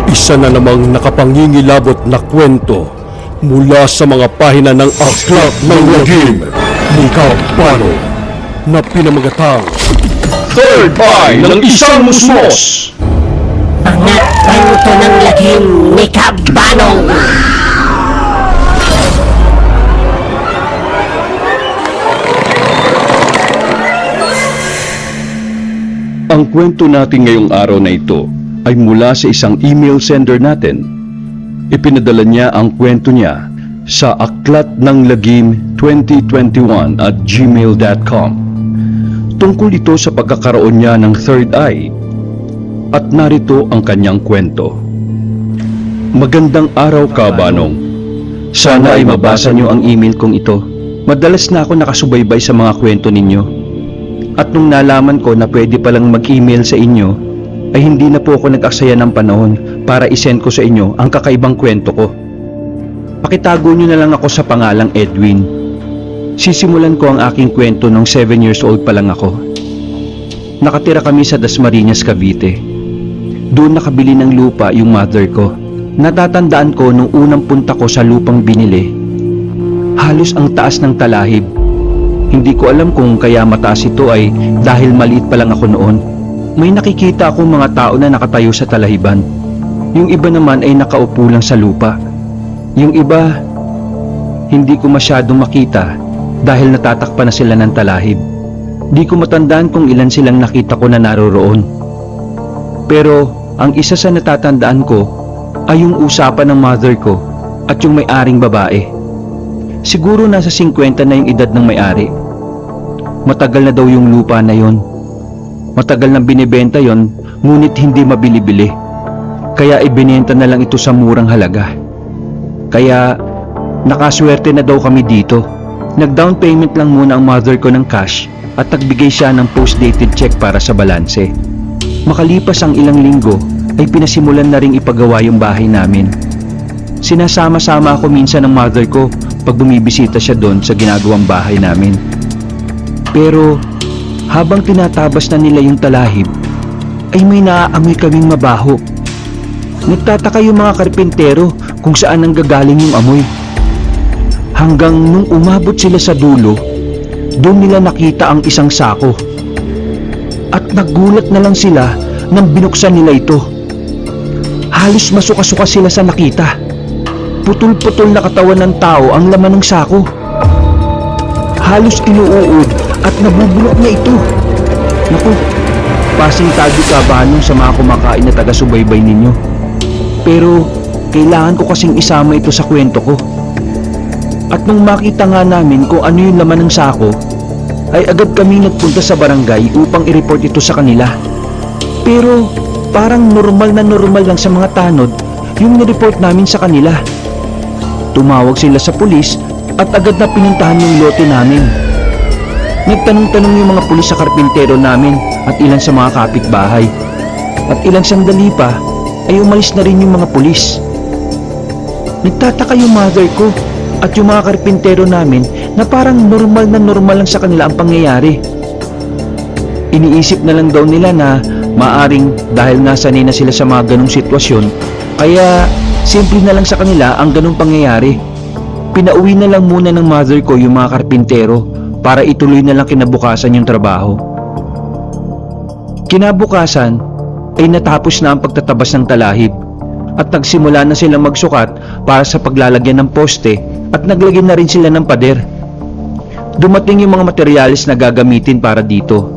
Isa na namang nakapangingilabot na kwento mula sa mga pahina ng Aklat ng Lagim ni Kabano na pinamagatang Third Eye ng Isang Musmos. Mga kwento ng lagim ni Kabano. Ang kwento natin ngayong araw na ito ay mula sa isang email sender natin. Ipinadala niya ang kwento niya sa aklatnanglagim2021@gmail.com. Tungkol ito sa pagkakaroon niya ng third eye. At narito ang kanyang kwento. Magandang araw, Kabanong. Sana ay mabasa niyo ang email kong ito. Madalas na ako nakasubaybay sa mga kwento ninyo. At nung nalaman ko na pwede palang mag-email sa inyo, ay hindi na po ako nag-aksaya ng panahon para isend ko sa inyo ang kakaibang kwento ko. Pakitago nyo na lang ako sa pangalang Edwin. Sisimulan ko ang aking kwento nung 7 years old pa lang ako. Nakatira kami sa Dasmariñas, Cavite. Doon nakabili ng lupa yung mother ko. Natatandaan ko nung unang punta ko sa lupang binili, halos ang taas ng talahib. Hindi ko alam kung kaya mataas ito ay dahil maliit pa lang ako noon. May nakikita akong mga tao na nakatayo sa talahiban. Yung iba naman ay nakaupo lang sa lupa. Yung iba, hindi ko masyadong makita dahil natatakpan na sila ng talahib. Di ko matandaan kung ilan silang nakita ko na naroroon. Pero ang isa sa natatandaan ko ay yung usapan ng mother ko at yung may-aring babae. Siguro nasa 50 na yung edad ng may-ari. Matagal na daw yung lupa na yon. Matagal nang binibenta yon, ngunit hindi mabili-bili. Kaya ibinenta na lang ito sa murang halaga. Kaya nakaswerte na daw kami dito. Nag-down payment lang muna ang mother ko ng cash at nagbigay siya ng post-dated check para sa balanse. Makalipas ang ilang linggo ay pinasimulan na ring ipagawa yung bahay namin. Sinasama-sama ako minsan ng mother ko pag bumibisita siya doon sa ginagawang bahay namin. Pero habang tinatabas na nila yung talahib, ay may naaamoy kaming mabaho. Nagtataka yung mga karpintero kung saan nanggagaling yung amoy. Hanggang nung umabot sila sa dulo, doon nila nakita ang isang sako. At nagulat na lang sila nang binuksan nila ito. Halos masuka-suka sila sa nakita. Putol-putol na katawan ng tao ang laman ng sako. Halos inuuod at nabubulok na ito. Naku, pasintado ka ba nung sa mga kumakain na taga-subaybay ninyo? Pero kailangan ko kasing isama ito sa kwento ko. At nung makita nga namin kung ano yung laman ng sako, ay agad kami nagpunta sa barangay upang i-report ito sa kanila. Pero parang normal lang sa mga tanod yung ni-report namin sa kanila. Tumawag sila sa pulis at agad na pinuntahan yung lote namin. Nagtanong-tanong yung mga pulis sa karpintero namin at ilan sa mga kapitbahay. At ilang sandali pa ay umalis na rin yung mga pulis. Nagtataka yung mother ko at yung mga karpintero namin na parang normal lang sa kanila ang pangyayari. Iniisip na lang daw nila na maaring dahil nasanay na sila sa mga ganong sitwasyon, kaya simple na lang sa kanila ang ganong pangyayari. Pinauwi na lang muna ng mother ko yung mga karpintero para ituloy na lang kinabukasan yung trabaho. Kinabukasan ay natapos na ang pagtatabas ng talahib at nagsimula na silang magsukat para sa paglalagyan ng poste at naglagay na rin sila ng pader. Dumating yung mga materyales na gagamitin para dito.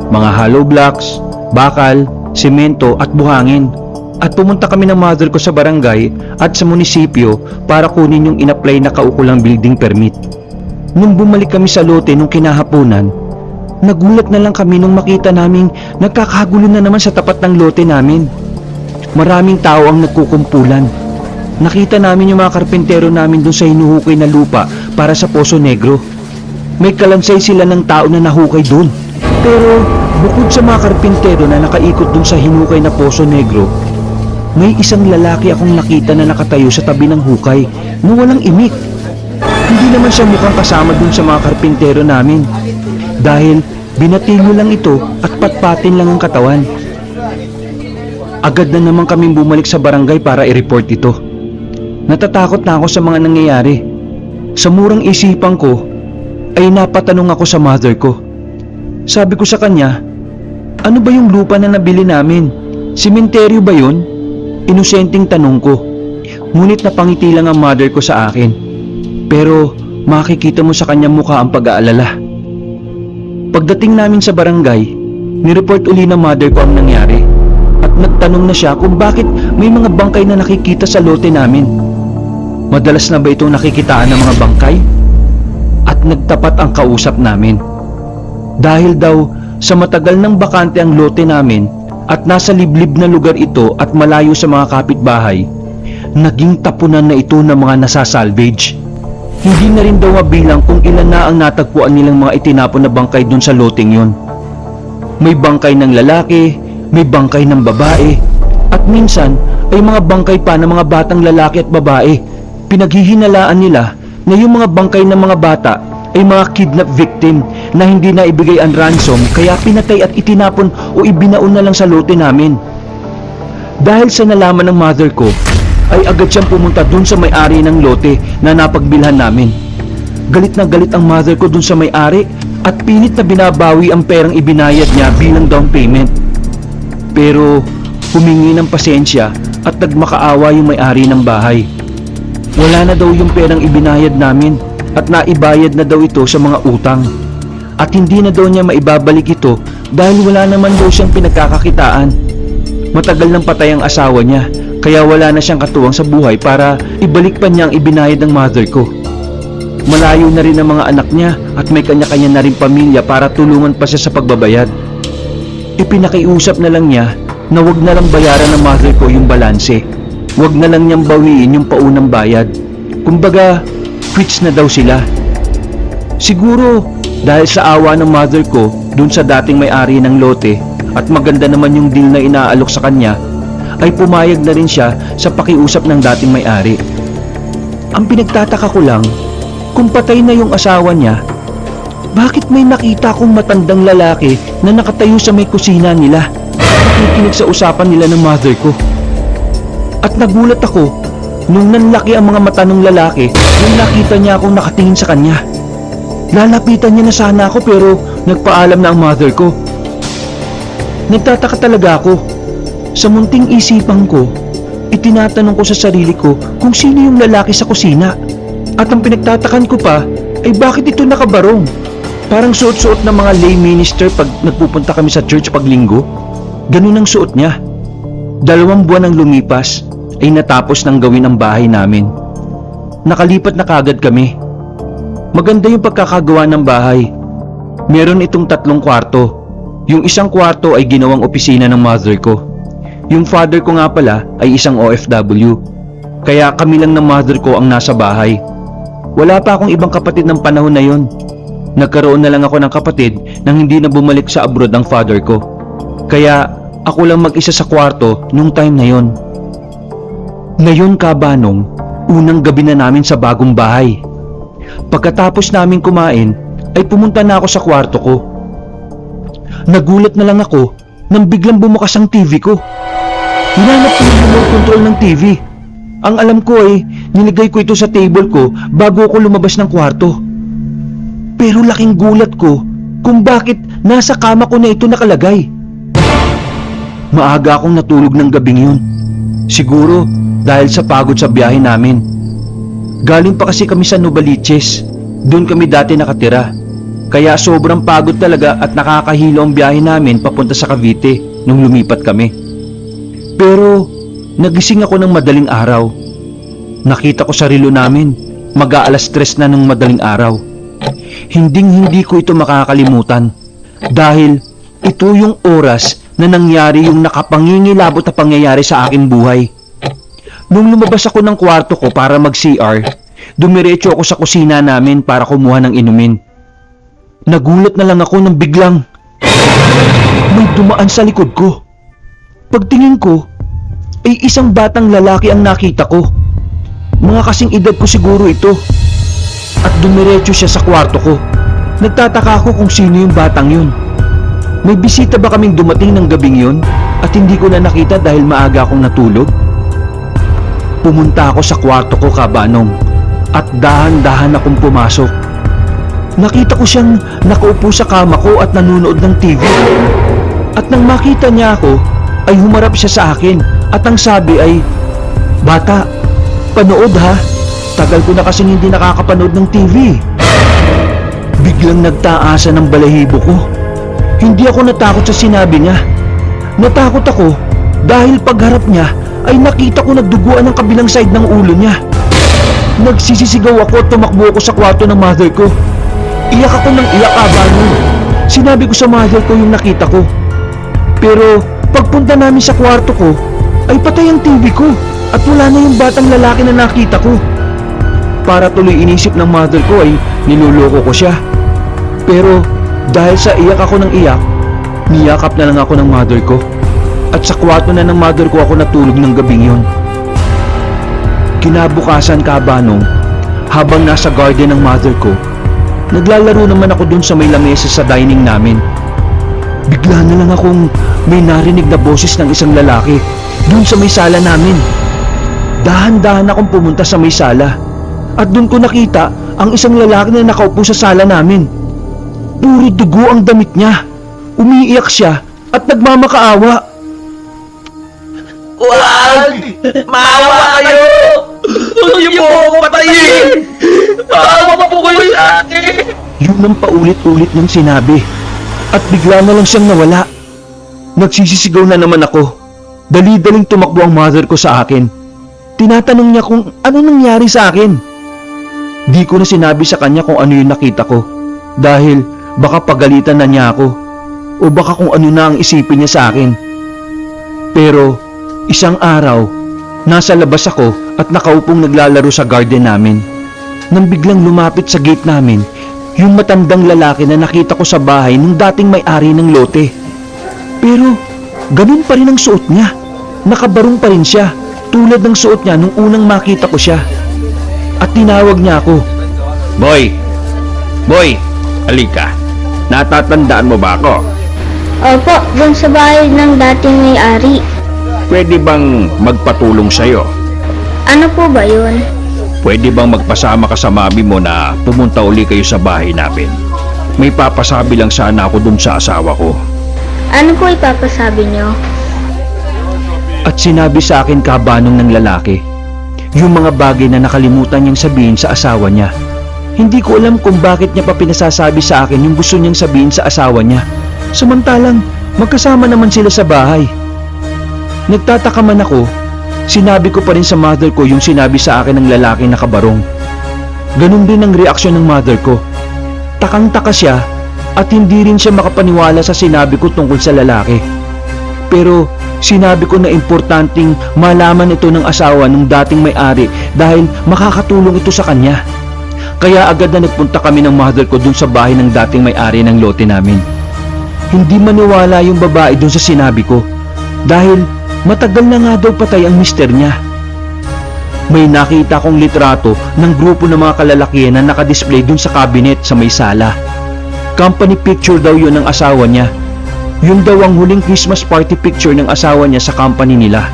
Mga hollow blocks, bakal, semento at buhangin. At pumunta kami ng mother ko sa barangay at sa munisipyo para kunin yung in-apply na kaukulang building permit. Nung bumalik kami sa lote nung kinahaponan, nagulat na lang kami nung makita naming nagkakagulo na naman sa tapat ng lote namin. Maraming tao ang nagkukumpulan. Nakita namin yung mga karpintero namin dun sa hinuhukay na lupa para sa Poso Negro. May kalansay sila ng tao na nahukay dun. Pero bukod sa mga karpintero na nakaikot dun sa hinukay na Poso Negro, may isang lalaki akong nakita na nakatayo sa tabi ng hukay na walang imik. Hindi naman siya mukhang kasama dun sa mga karpintero namin dahil binatilyo lang ito at patpatin lang ang katawan. Agad na naman kaming bumalik sa barangay para i-report ito. Natatakot na ako sa mga nangyayari. Sa murang isipan ko, ay napatanong ako sa mother ko. Sabi ko sa kanya, ano ba yung lupa na nabili namin? Sementeryo ba yun? Inosenteng tanong ko. Ngunit napangiti lang ang mother ko sa akin. Pero makikita mo sa kanyang mukha ang pag-aalala. Pagdating namin sa barangay, nireport uli ng mother ko ang nangyari. At nagtanong na siya kung bakit may mga bangkay na nakikita sa lote namin. Madalas na ba itong nakikitaan ng mga bangkay? At nagtapat ang kausap namin. Dahil daw sa matagal ng bakante ang lote namin at nasa liblib na lugar ito at malayo sa mga kapitbahay, naging tapunan na ito ng mga nasasalvage. Hindi na rin daw mabilang kung ilan na ang natagpuan nilang mga itinapon na bangkay dun sa loteng yun. May bangkay ng lalaki, may bangkay ng babae, at minsan ay mga bangkay pa ng mga batang lalaki at babae. Pinaghihinalaan nila na yung mga bangkay ng mga bata ay mga kidnap victim na hindi na ibigay ang ransom kaya pinatay at itinapon o ibinaon na lang sa lote namin. Dahil sa nalaman ng mother ko, ay agad siyang pumunta dun sa may-ari ng lote na napagbilhan namin. Galit na galit ang mother ko dun sa may-ari at pilit na binabawi ang perang ibinayad niya bilang down payment. Pero humingi ng pasensya at nagmakaawa yung may-ari ng bahay. Wala na daw yung perang ibinayad namin at naibayad na daw ito sa mga utang. At hindi na daw niya maibabalik ito dahil wala naman daw siyang pinagkakakitaan. Matagal nang patay ang asawa niya kaya wala na siyang katuwang sa buhay para ibalik pa niya ang ibinayad ng mother ko. Malayo na rin ang mga anak niya at may kanya-kanya na rin pamilya para tulungan pa siya sa pagbabayad. Ipinakiusap na lang niya na wag na lang bayaran ng mother ko yung balanse. Wag na lang niyang bawiin yung paunang bayad. Kumbaga, quits na daw sila. Siguro dahil sa awa ng mother ko dun sa dating may-ari ng lote at maganda naman yung deal na inaalok sa kanya, ay pumayag na rin siya sa pakiusap ng dating may-ari. Ang pinagtataka ko lang, kung patay na yung asawa niya, bakit may nakita akong matandang lalaki na nakatayo sa may kusina nila at nakikinig sa usapan nila ng mother ko? At nagulat ako nung nanlaki ang mga mata ng lalaki nung nakita niya akong nakatingin sa kanya. Lalapitan niya na sana ako pero nagpaalam na ang mother ko. Nagtataka talaga ako. Sa munting isipan ko, itinatanong ko sa sarili ko kung sino yung lalaki sa kusina. At ang pinagtatakan ko pa ay bakit ito nakabarong? Parang suot-suot ng mga lay minister pag nagpupunta kami sa church pag linggo. Ganun ang suot niya. 2 buwan ang lumipas ay natapos nang gawin ang bahay namin. Nakalipat na kagad kami. Maganda yung pagkakagawa ng bahay. Meron itong 3 kwarto. Yung isang kwarto ay ginawang opisina ng mother ko. Yung father ko nga pala ay isang OFW. Kaya kami lang ng mother ko ang nasa bahay. Wala pa akong ibang kapatid ng panahon na yon. Nagkaroon na lang ako ng kapatid nang hindi na bumalik sa abroad ang father ko. Kaya ako lang mag-isa sa kwarto nung time na yon. Ngayon kabanong, unang gabi na namin sa bagong bahay. Pagkatapos namin kumain, ay pumunta na ako sa kwarto ko. Nagulat na lang ako nang biglang bumukas ang TV ko. Hinanap ko yung remote control ng TV. Ang alam ko ay nilagay ko ito sa table ko bago ako lumabas ng kwarto. Pero laking gulat ko kung bakit nasa kama ko na ito nakalagay. Maaga akong natulog ng gabing yun. Siguro dahil sa pagod sa biyahe namin. Galing pa kasi kami sa Novaliches. Doon kami dati nakatira. Kaya sobrang pagod talaga at nakakahilo ang biyahe namin papunta sa Cavite nung lumipat kami. Pero nagising ako ng madaling araw. Nakita ko sa relo namin, mag-aalas 3 na ng madaling araw. Hindi ko ito makakalimutan dahil ito yung oras na nangyari yung nakapangingilabot na pangyayari sa aking buhay. Nung lumabas ako ng kwarto ko para mag-CR, dumiretso ako sa kusina namin para kumuha ng inumin. Nagulat na lang ako nang biglang may dumaan sa likod ko. Pagtingin ko, ay isang batang lalaki ang nakita ko. Mga kasing edad ko siguro ito. At dumiretso siya sa kwarto ko. Nagtataka ako kung sino yung batang yun. May bisita ba kaming dumating ng gabing yun? at hindi ko na nakita dahil maaga akong natulog. Pumunta ako sa kwarto ko, Kabanong, at dahan-dahan akong pumasok. Nakita ko siyang nakaupo sa kama ko at nanonood ng TV. At nang makita niya ako, ay humarap siya sa akin at ang sabi ay, "Bata, panood ha. Tagal ko na kasing hindi nakakapanood ng TV." Biglang nagtaasan ng balahibo ko. Hindi ako natakot sa sinabi niya. Natakot ako dahil pagharap niya ay nakita ko nagduguan ang kabilang side ng ulo niya. Nagsisisigaw ako at tumakbo ako sa kwarto ng mother ko. Iyak ako ng iyak, Kabanong. Sinabi ko sa mother ko yung nakita ko. Pero pagpunta namin sa kwarto ko, ay patay ang TV ko at wala na yung batang lalaki na nakita ko. Para tuloy inisip ng mother ko ay niloloko ko siya. Pero dahil sa iyak ako ng iyak, niyakap na lang ako ng mother ko. At sa kwarto na ng mother ko ako natulog ng gabing yon. Kinabukasan, Kabanong, habang nasa garden ng mother ko, naglalaro naman ako dun sa may lamesa sa dining namin. Bigla na lang akong may narinig na boses ng isang lalaki dun sa may sala namin. Dahan-dahan akong pumunta sa may sala at dun ko nakita ang isang lalaki na nakaupo sa sala namin. Puro dugo ang damit niya. Umiiyak siya at nagmamakaawa. Wag! Maawa kayo! Huwag niyo po ako patayin! Maawa po kayo sa akin! Yun ang paulit-ulit niyang sinabi. At bigla na lang siyang nawala. Nagsisisigaw na naman ako. Dali-daling tumakbo ang mother ko sa akin. Tinatanong niya kung ano nangyari sa akin. Di ko na sinabi sa kanya kung ano yung nakita ko. Dahil baka pagalitan na niya ako. O baka kung ano na ang isipin niya sa akin. Pero isang araw, nasa labas ako at nakaupong naglalaro sa garden namin. Nang biglang lumapit sa gate namin, yung matandang lalaki na nakita ko sa bahay ng dating may-ari ng lote. Pero ganun pa rin ang suot niya. Nakabarong pa rin siya, tulad ng suot niya nung unang makita ko siya. At tinawag niya ako. Boy! Boy! Halika! Natatandaan mo ba ako? Opo, dun sa bahay ng dating may-ari. Pwede bang magpatulong sa'yo? Ano po ba yun? Pwede bang magpasama ka sa mami mo na pumunta uli kayo sa bahay namin? May papasabi lang sana ako dun sa asawa ko. Ano po ipapasabi nyo? At sinabi sa akin, Kabanong, ng lalaki, yung mga bagay na nakalimutan niyang sabihin sa asawa niya. Hindi ko alam kung bakit niya pa pinasasabi sa akin yung gusto niyang sabihin sa asawa niya. Samantalang magkasama naman sila sa bahay. Nagtataka man ako, sinabi ko pa rin sa mother ko yung sinabi sa akin ng lalaki na kabarong. Ganun din ang reaksyon ng mother ko. Takang-taka siya at hindi rin siya makapaniwala sa sinabi ko tungkol sa lalaki. Pero sinabi ko na importanteng malaman ito ng asawa ng dating may-ari dahil makakatulong ito sa kanya. Kaya agad na nagpunta kami ng mother ko dun sa bahay ng dating may-ari ng lote namin. Hindi maniwala yung babae dun sa sinabi ko dahil matagal na nga daw patay ang mister niya. May nakita kong litrato ng grupo ng mga kalalakihan na nakadisplay dun sa cabinet sa may sala. Company picture daw yun ng asawa niya. Yun daw ang huling Christmas party picture ng asawa niya sa company nila.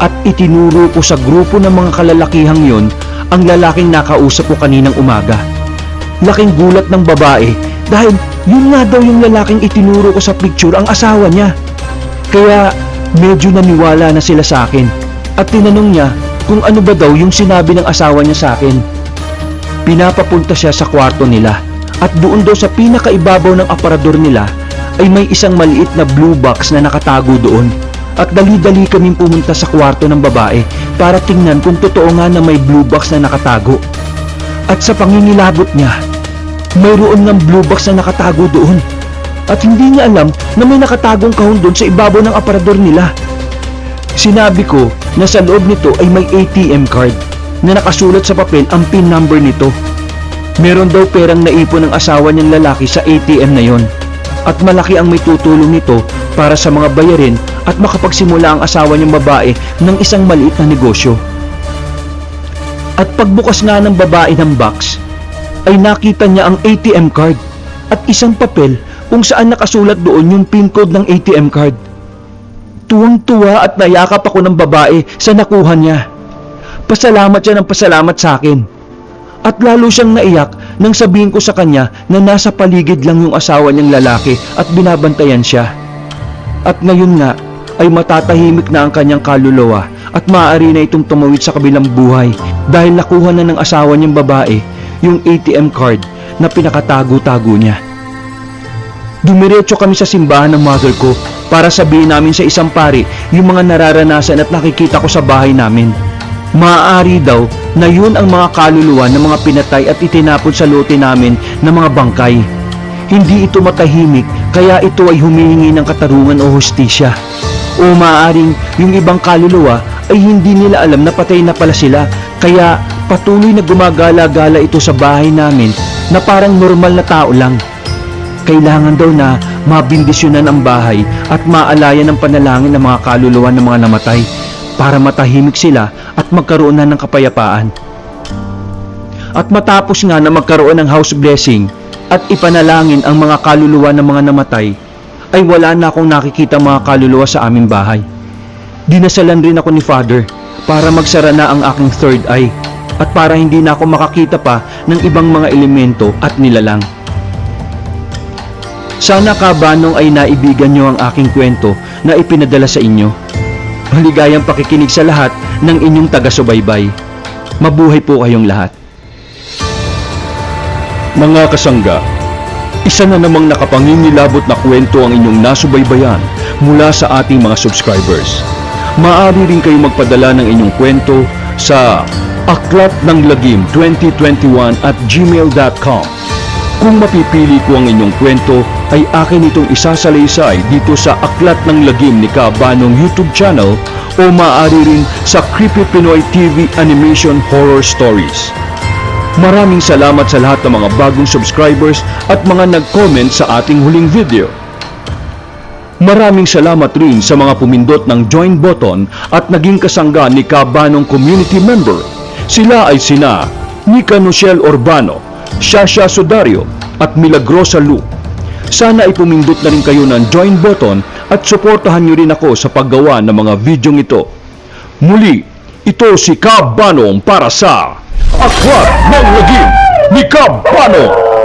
At itinuro ko sa grupo ng mga kalalakihang yun ang lalaking nakausap ko kaninang umaga. Laking gulat ng babae dahil yun nga daw yung lalaking itinuro ko sa picture ang asawa niya. Kaya medyo naniwala na sila sa akin at tinanong niya kung ano ba daw yung sinabi ng asawa niya sa akin. Pinapapunta siya sa kwarto nila at doon daw sa pinakaibabaw ng aparador nila ay may isang maliit na blue box na nakatago doon. At dali-dali kaming pumunta sa kwarto ng babae para tingnan kung totoo nga na may blue box na nakatago. At sa pangingilabot niya, mayroon ng blue box na nakatago doon. At hindi niya alam na may nakatagong kahon doon sa ibabaw ng aparador nila. Sinabi ko na sa loob nito ay may ATM card na nakasulat sa papel ang PIN number nito. Meron daw perang naipon ng asawa niyang lalaki sa ATM na yon. At malaki ang may tutulong nito para sa mga bayarin at makapagsimula ang asawa niyang babae ng isang maliit na negosyo. At pagbukas nga ng babae ng box, ay nakita niya ang ATM card at isang papel kung saan nakasulat doon yung PIN code ng ATM card. Tuwang-tuwa at nayakap ako ng babae sa nakuha niya. Pasalamat siya ng pasalamat sa akin. At lalo siyang naiyak nang sabihin ko sa kanya na nasa paligid lang yung asawa niyang lalaki at binabantayan siya. At ngayon nga ay matatahimik na ang kanyang kaluluwa at maaari na itong tumawid sa kabilang buhay dahil nakuha na ng asawa niyang babae yung ATM card na pinakatago-tago niya. Dumiretso kami sa simbahan ng mother ko para sabihin namin sa isang pari yung mga nararanasan at nakikita ko sa bahay namin. Maaari daw na yun ang mga kaluluwa ng mga pinatay at itinapon sa lote namin ng mga bangkay. Hindi ito matahimik kaya ito ay humihingi ng katarungan o hustisya. O maaaring yung ibang kaluluwa ay hindi nila alam na patay na pala sila kaya patuloy na gumagala-gala ito sa bahay namin na parang normal na tao lang. Kailangan daw na mabindisyonan ang bahay at maalayan ng panalangin ng mga kaluluwa ng mga namatay para matahimik sila at magkaroon na ng kapayapaan. At matapos nga na magkaroon ng house blessing at ipanalangin ang mga kaluluwa ng mga namatay, ay wala na akong nakikita mga kaluluwa sa aming bahay. Dinasalan rin ako ni Father para magsara na ang aking third eye at para hindi na ako makakita pa ng ibang mga elemento at nilalang. Sana kabanong ay naibigan nyo ang aking kwento na ipinadala sa inyo. Maligayang pakikinig sa lahat ng inyong taga-subaybay. Mabuhay po kayong lahat. Mga kasangga, isa na namang nakapangingilabot na kwento ang inyong nasubaybayan mula sa ating mga subscribers. Maaari rin kayong magpadala ng inyong kwento sa aklatnanglagim2021@gmail.com. Kung mapipili ko ang inyong kwento, ay akin itong isasalaysay dito sa Aklat ng Lagim ni Kabanong YouTube channel o maaari rin sa Creepy Pinoy TV Animation Horror Stories. Maraming salamat sa lahat ng mga bagong subscribers at mga nag-comment sa ating huling video. Maraming salamat rin sa mga pumindot ng join button at naging kasangga ni Kabanong community member. Sila ay sina Nika Nochelle Urbano, Shasha Sudario at Milagrosa Lu. Sana ay pumindot na rin kayo ng join button at suportahan nyo rin ako sa paggawa ng mga videong ito. Muli, ito si Kabanong para sa Aklat ng Lagim ni Kabanong.